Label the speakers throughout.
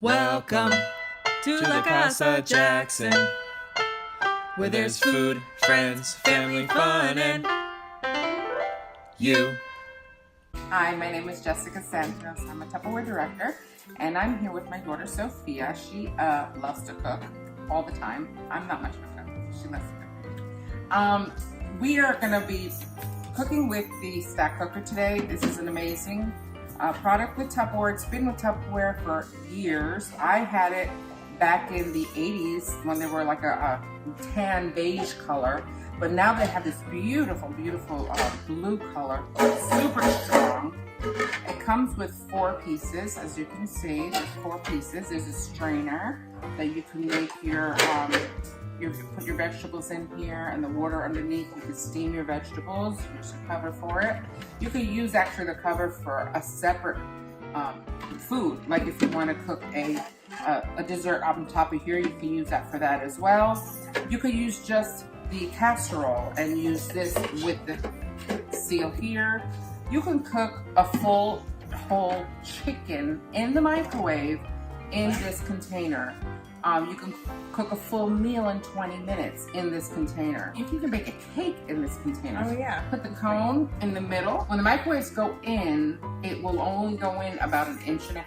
Speaker 1: Welcome to La Casa Jackson, where there's food, friends, family, fun, and you.
Speaker 2: Hi, my name is Jessica Santos. I'm a Tupperware director, and I'm here with my daughter Sophia. She loves to cook all the time. I'm not much of a cook. She loves to cook. We are going to be cooking with the stack cooker today. This is an amazing product with Tupperware. It's been with Tupperware for years. I had it back in the 80s when they were like a tan beige color, but now they have this beautiful, beautiful blue color. It's super strong. It comes with 4 pieces, as you can see. There's 4 pieces. There's a strainer that you can make you put your vegetables in here, and the water underneath, you can steam your vegetables. There's a cover for it. You could use actually the cover for a separate food, like if you want to cook a dessert on top of here, you can use that for that as well. You could use just the casserole and use this with the seal here. You can cook a full whole chicken in the microwave in this container. You can cook a full meal in 20 minutes in this container. You can even bake a cake in this container.
Speaker 3: Oh yeah.
Speaker 2: Put the cone in the middle. When the microwaves go in, it will only go in about 1.5 inches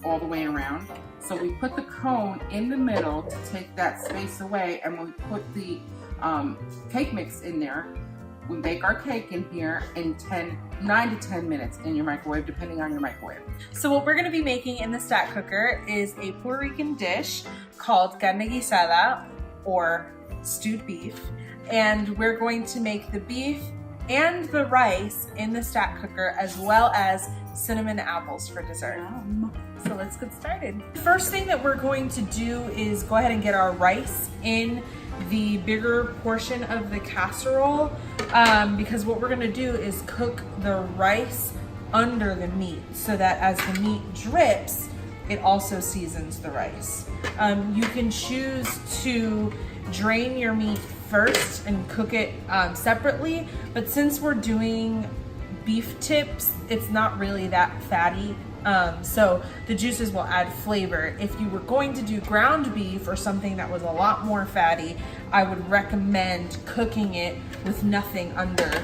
Speaker 2: all the way around. So we put the cone in the middle to take that space away, and when we put the cake mix in there, we bake our cake in here in 9 to 10 minutes in your microwave, depending on your microwave.
Speaker 3: So what we're going to be making in the stack cooker is a Puerto Rican dish called carne guisada, or stewed beef. And we're going to make the beef and the rice in the stack cooker, as well as cinnamon apples for dessert. So let's get started. The first thing that we're going to do is go ahead and get our rice in the bigger portion of the casserole, because what we're going to do is cook the rice under the meat, so that as the meat drips, it also seasons the rice. You can choose to drain your meat first and cook it separately, but since we're doing beef tips, it's not really that fatty. So the juices will add flavor. If you were going to do ground beef or something that was a lot more fatty, I would recommend cooking it with nothing under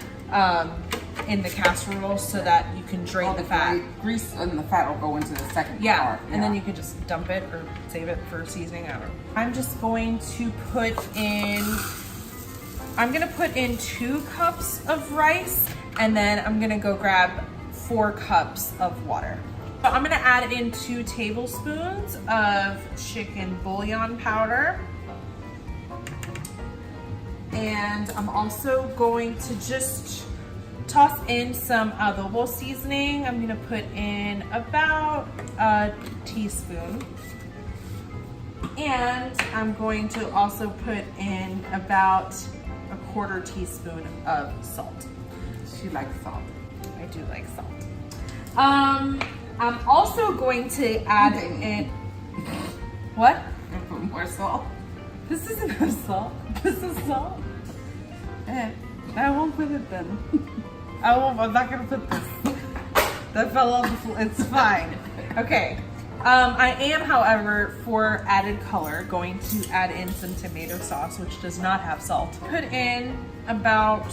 Speaker 3: in the casserole, so that you can drain the fat.
Speaker 2: Grease and the fat will go into the second part.
Speaker 3: Yeah, and then you can just dump it or save it for seasoning. I don't know. I'm just going to put in 2 cups of rice, and then I'm gonna go grab 4 cups of water. So I'm gonna add in 2 tablespoons of chicken bouillon powder. And I'm also going to just toss in some adobo seasoning. I'm gonna put in about a teaspoon. And I'm going to also put in about a 1/4 teaspoon of salt.
Speaker 2: She likes salt.
Speaker 3: I do like salt. I'm also going to add in, what?
Speaker 2: And put more salt.
Speaker 3: This isn't salt. This is salt. I won't put it then. I'm not gonna put this. That fell off the floor. It's fine. Okay. I am, however, for added color, going to add in some tomato sauce, which does not have salt. Put in about,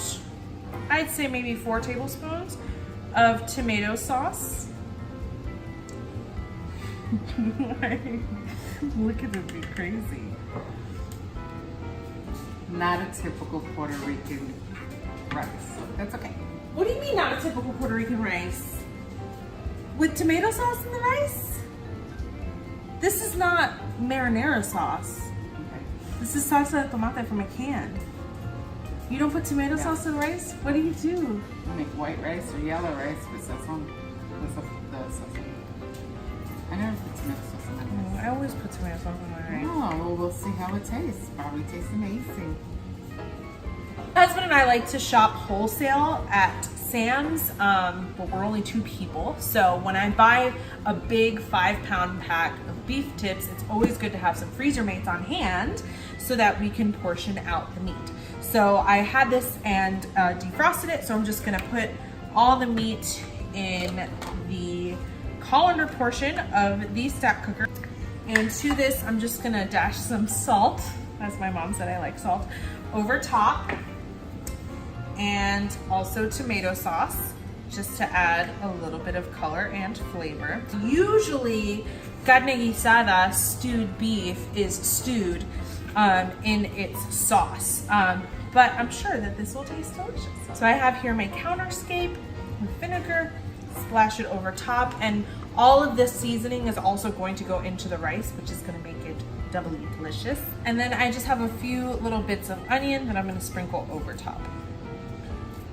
Speaker 3: I'd say maybe 4 tablespoons of tomato sauce. Look at it be crazy.
Speaker 2: Not a typical Puerto Rican rice. That's okay.
Speaker 3: What do you mean not a typical Puerto Rican rice? With tomato sauce in the rice? This is not marinara sauce.
Speaker 2: Okay.
Speaker 3: This is salsa de tomate from a can. You don't put tomato sauce in rice? What do?
Speaker 2: You make white rice or yellow rice with sazon. With the sazon. I never put tomato sauce in my rice.
Speaker 3: I always put tomato sauce in my rice.
Speaker 2: Oh, well, we'll see how it tastes. Probably tastes amazing.
Speaker 3: My husband and I like to shop wholesale at Sam's, but we're only 2 people. So when I buy a big 5-pound pack of beef tips, it's always good to have some freezer mates on hand so that we can portion out the meat. So I had this and defrosted it, so I'm just gonna put all the meat in the colander portion of the stack cooker. And to this, I'm just gonna dash some salt, as my mom said I like salt, over top. And also tomato sauce, just to add a little bit of color and flavor. Usually, carne guisada, stewed beef, is stewed in its sauce. But I'm sure that this will taste delicious. So I have here my counterscape with vinegar, splash it over top, and all of this seasoning is also going to go into the rice, which is gonna make it doubly delicious. And then I just have a few little bits of onion that I'm gonna sprinkle over top.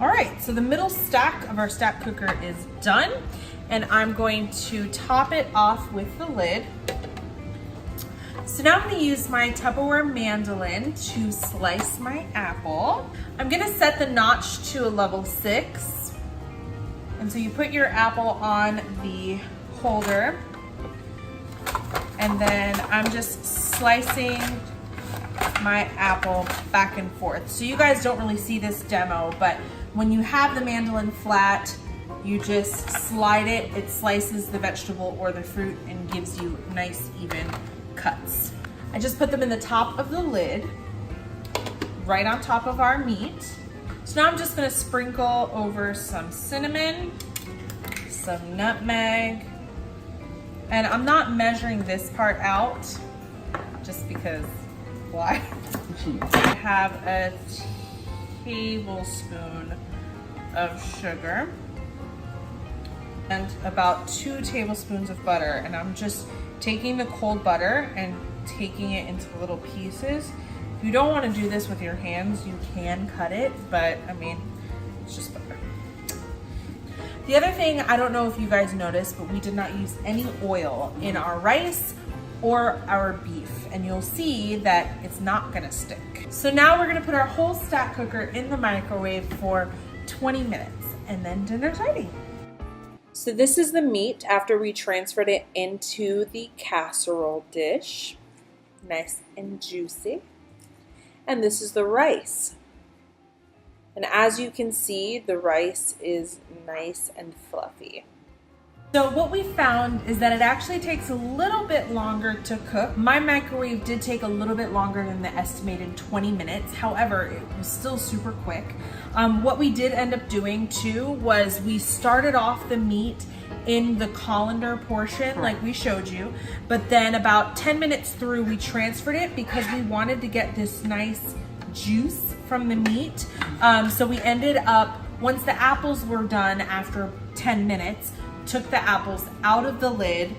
Speaker 3: All right, so the middle stack of our stack cooker is done, and I'm going to top it off with the lid. So now I'm gonna use my Tupperware mandolin to slice my apple. I'm gonna set the notch to a level 6. And so you put your apple on the holder, and then I'm just slicing my apple back and forth. So you guys don't really see this demo, but when you have the mandolin flat, you just slide it, it slices the vegetable or the fruit and gives you nice even cuts. I just put them in the top of the lid, right on top of our meat. So now I'm just gonna sprinkle over some cinnamon, some nutmeg, and I'm not measuring this part out just because, why? I have a tablespoon of sugar and about 2 tablespoons of butter, and I'm just taking the cold butter and taking it into little pieces. If you don't want to do this with your hands, you can cut it, but I mean, it's just butter. The other thing, I don't know if you guys noticed, but we did not use any oil in our rice or our beef, and you'll see that it's not gonna stick. So now we're gonna put our whole stack cooker in the microwave for 20 minutes, and then dinner's ready. So this is the meat after we transferred it into the casserole dish. Nice and juicy. And this is the rice. And as you can see, the rice is nice and fluffy. So what we found is that it actually takes a little bit longer to cook. My microwave did take a little bit longer than the estimated 20 minutes. However, it was still super quick. What we did end up doing too was we started off the meat in the colander portion like we showed you, but then about 10 minutes through we transferred it because we wanted to get this nice juice from the meat. So we ended up, once the apples were done after 10 minutes, took the apples out of the lid,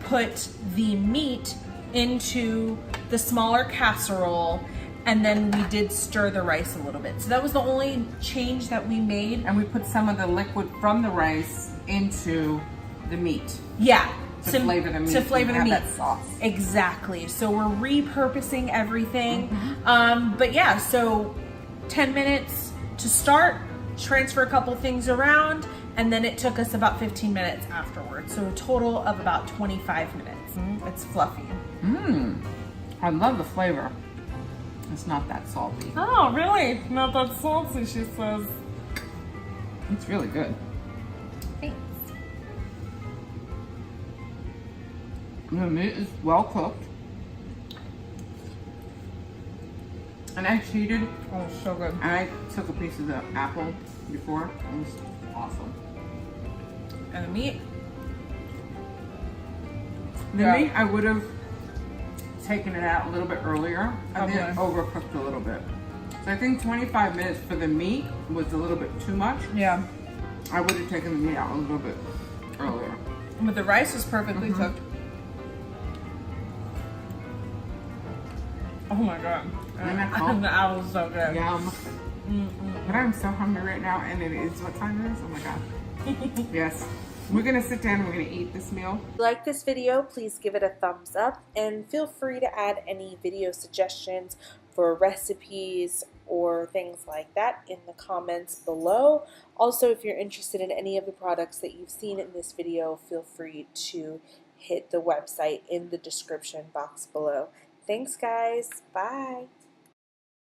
Speaker 3: put the meat into the smaller casserole, and then we did stir the rice a little bit. So that was the only change that we made.
Speaker 2: And we put some of the liquid from the rice into the meat.
Speaker 3: Yeah.
Speaker 2: To flavor the meat.
Speaker 3: To flavor the meat.
Speaker 2: That sauce.
Speaker 3: Exactly. So we're repurposing everything. But yeah, so 10 minutes to start, transfer a couple things around, and then it took us about 15 minutes afterwards. So a total of about 25 minutes. It's fluffy.
Speaker 2: I love the flavor. It's not that salty.
Speaker 3: Oh, really? Not that salty, she says.
Speaker 2: It's really good.
Speaker 3: Thanks.
Speaker 2: The meat is well cooked. And I cheated.
Speaker 3: Oh, so good.
Speaker 2: And I took a piece of the apple before. It was awesome.
Speaker 3: And the meat?
Speaker 2: The meat, I would have taken it out a little bit earlier. I think it
Speaker 3: Okay.
Speaker 2: overcooked a little bit. So I think 25 minutes for the meat was a little bit too much.
Speaker 3: Yeah.
Speaker 2: I would have taken the meat out a little bit earlier.
Speaker 3: But the rice was perfectly cooked. Oh my god.
Speaker 2: Isn't that cool?
Speaker 3: The apple's so good.
Speaker 2: Yum. But I'm so hungry right now, and it is, what time it is? Oh my god. Yes. We're gonna sit down and we're gonna eat this meal.
Speaker 4: If you like this video, please give it a thumbs up and feel free to add any video suggestions for recipes or things like that in the comments below. Also, if you're interested in any of the products that you've seen in this video, feel free to hit the website in the description box below. Thanks guys, bye!